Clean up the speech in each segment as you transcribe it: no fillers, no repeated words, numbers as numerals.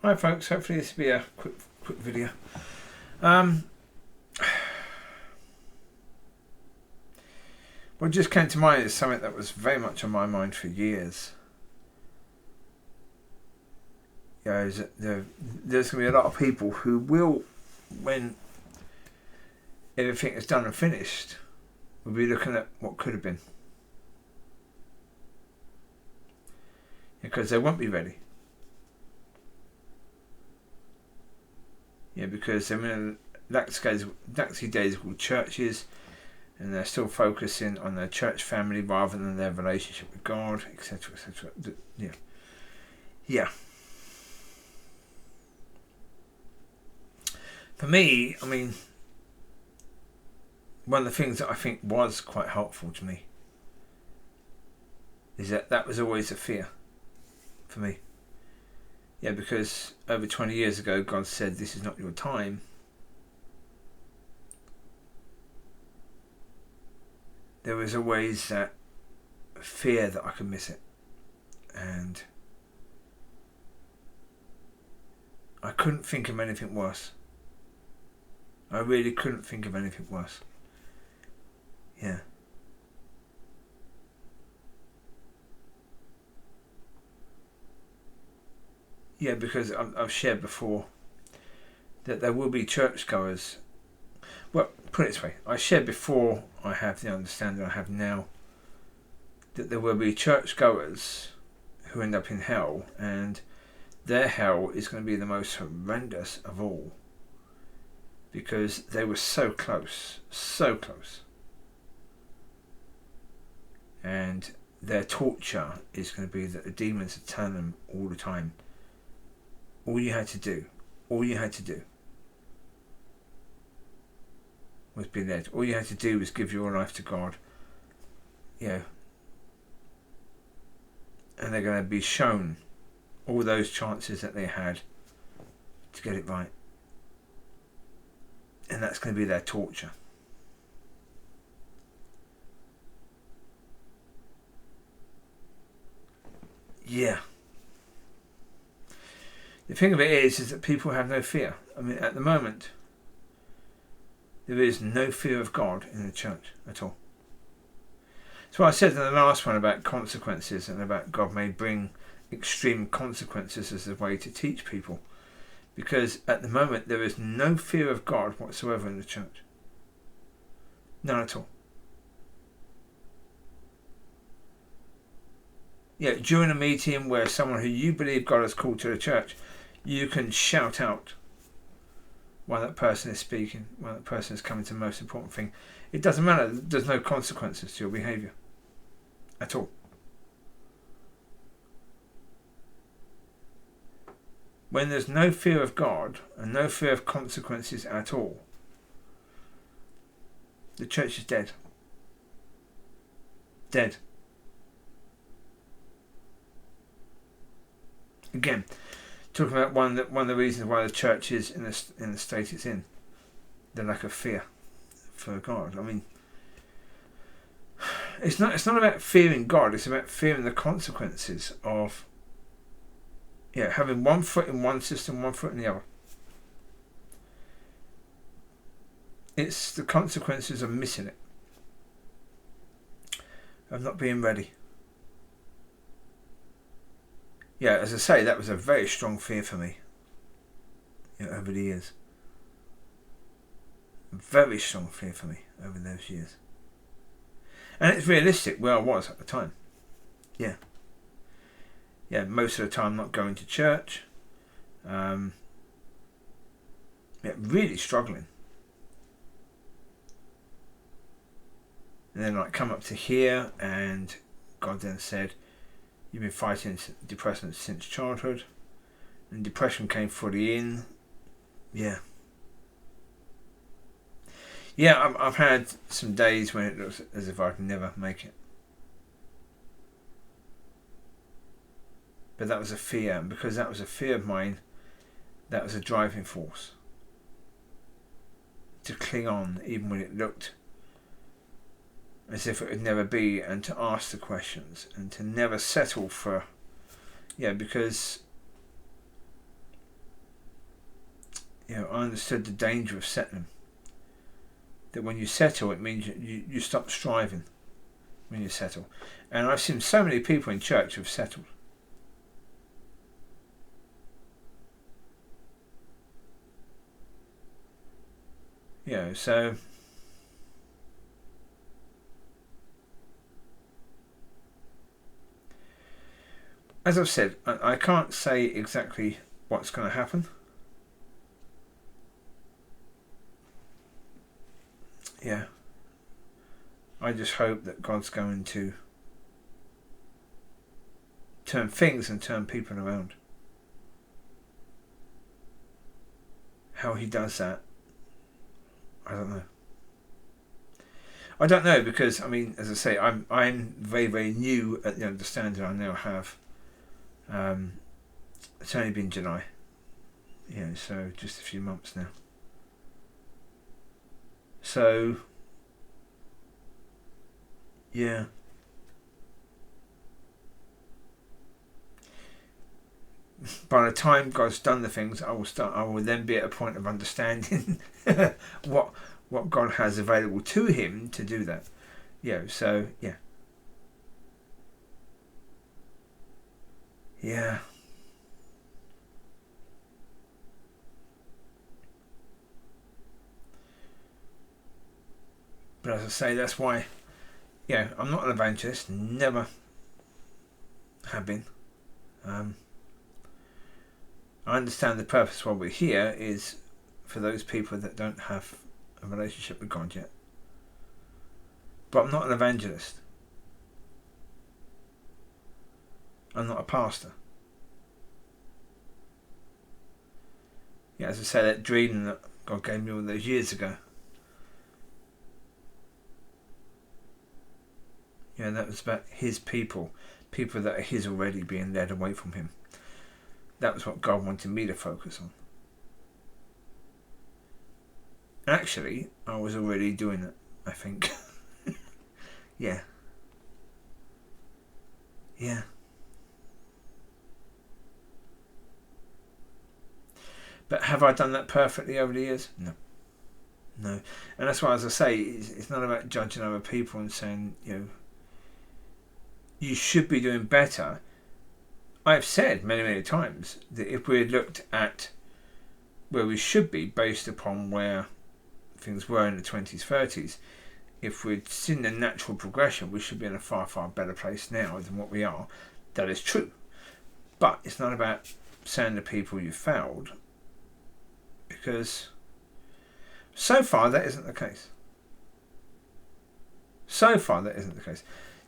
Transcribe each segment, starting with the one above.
Hi folks, hopefully this will be a quick video. What just came to mind is something that was very much on my mind for years. There's going to be a lot of people who will, when everything is done and finished, will be looking at what could have been. Because they won't be ready. Because they're in lackadaisical churches, and they're still focusing on their church family rather than their relationship with God, etc., etc. Yeah. For me, I mean, one of the things that I think was quite helpful to me is that was always a fear for me. Because over 20 years ago, God said, "This is not your time." There was always that fear that I could miss it. And I couldn't think of anything worse. I really couldn't think of anything worse. Because I've shared before that there will be churchgoers. Well, put it this way, I shared before I have the understanding I have now that there will be churchgoers who end up in hell, and their hell is going to be the most horrendous of all, because they were so close, and their torture is going to be that the demons are telling them all the time, all you had to do was be led. All you had to do was give your life to God. And they're going to be shown all those chances that they had to get it right. And that's going to be their torture. The thing of it is that people have no fear. I mean, at the moment, there is no fear of God in the church at all. So I said in the last one about consequences and about God may bring extreme consequences as a way to teach people. Because at the moment, there is no fear of God whatsoever in the church. None at all. During a meeting where someone who you believe God has called to the church, you can shout out while that person is speaking, while that person is coming to the most important thing. It doesn't matter. There's no consequences to your behaviour at all. When there's no fear of God and no fear of consequences at all, the church is dead. Dead. Again, talking about one of the reasons why the church is in the state it's in, the lack of fear for God. I mean, it's not about fearing God. It's about fearing the consequences of having one foot in one system, one foot in the other. It's the consequences of missing it, of not being ready. As I say, that was a very strong fear for me over the years. A very strong fear for me over those years. And it's realistic where I was at the time. Most of the time not going to church. Really struggling. And then come up to here, and God then said, "You've been fighting depression since childhood," and depression came fully in. I've had some days when it looks as if I'd never make it. But that was a fear, and because that was a fear of mine, that was a driving force to cling on even when it looked as if it would never be, and to ask the questions and to never settle for, because I understood the danger of settling. That when you settle, it means you stop striving when you settle. And I've seen so many people in church who've settled. So as I've said, I can't say exactly what's going to happen. I just hope that God's going to turn things and turn people around. How he does that, I don't know. I don't know because, as I say, I'm very, very new at the understanding I now have. It's only been July, so just a few months now. So, by the time God's done the things, I will then be at a point of understanding what God has available to him to do that. But as I say, that's why, I'm not an evangelist, never have been. I understand the purpose why we're here is for those people that don't have a relationship with God yet. But I'm not an evangelist. I'm not a pastor. As I say, that dream that God gave me all those years ago. That was about his people that are his already being led away from him. That was what God wanted me to focus on. Actually, I was already doing it, I think. Yeah. But have I done that perfectly over the years? No. And that's why, as I say, it's not about judging other people and saying, you should be doing better. I've said many, many times that if we had looked at where we should be based upon where things were in the 20s, 30s, if we'd seen the natural progression, we should be in a far, far better place now than what we are. That is true. But it's not about saying to people you failed, because so far that isn't the case.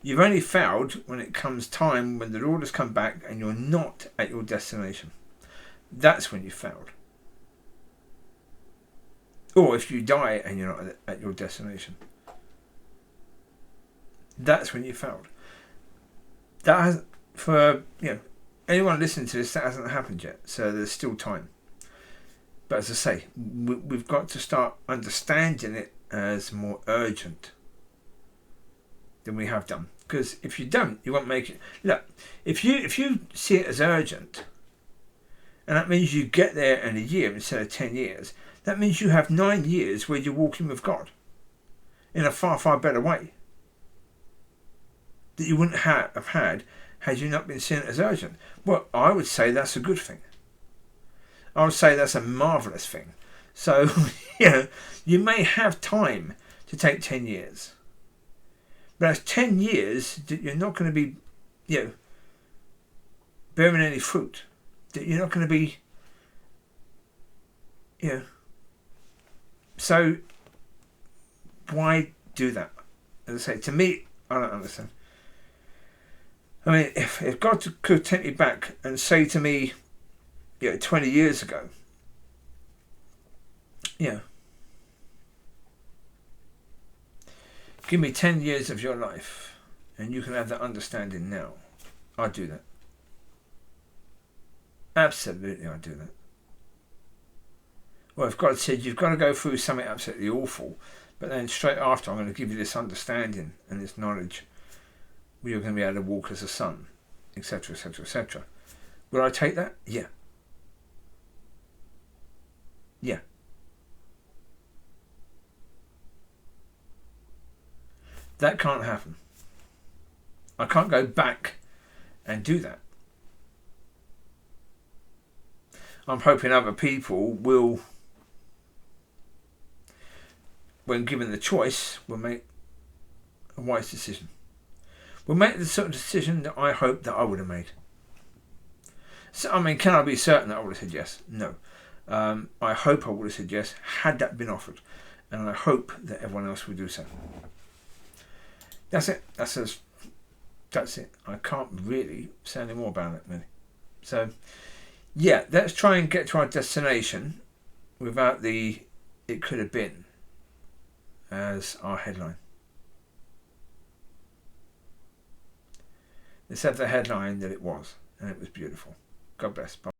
You've only failed when it comes time when the Lord has come back and you're not at your destination. That's when you failed. Or if you die and you're not at your destination. That's when you failed. That has, for anyone listening to this, that hasn't happened yet. So there's still time. But as I say, we've got to start understanding it as more urgent than we have done. Because if you don't, you won't make it. Look, if you see it as urgent, and that means you get there in a year instead of 10 years, that means you have 9 years where you're walking with God in a far, far better way that you wouldn't have had you not been seeing it as urgent. Well, I would say that's a good thing. I would say that's a marvellous thing. So, you may have time to take 10 years. But that's 10 years that you're not going to be, bearing any fruit. That you're not going to be, So, why do that? As I say, to me, I don't understand. If God could take me back and say to me, 20 years ago, give me 10 years of your life and you can have that understanding now, I'd do that. Absolutely, I'd do that. Well, if God said you've got to go through something absolutely awful, but then straight after I'm going to give you this understanding and this knowledge where you're going to be able to walk as a son, etc., etc., etc. Would I take that? Yeah. That can't happen. I can't go back and do that. I'm hoping other people will, when given the choice, will make a wise decision. Will make the sort of decision that I hope that I would have made. So, I mean, can I be certain that I would have said yes? No. I hope I would have said yes had that been offered. And I hope that everyone else would do so. That's it. That's it. I can't really say any more about it, really. So, yeah, let's try and get to our destination without the "it could have been" as our headline. Let's have the headline that it was, and it was beautiful. God bless. Bye.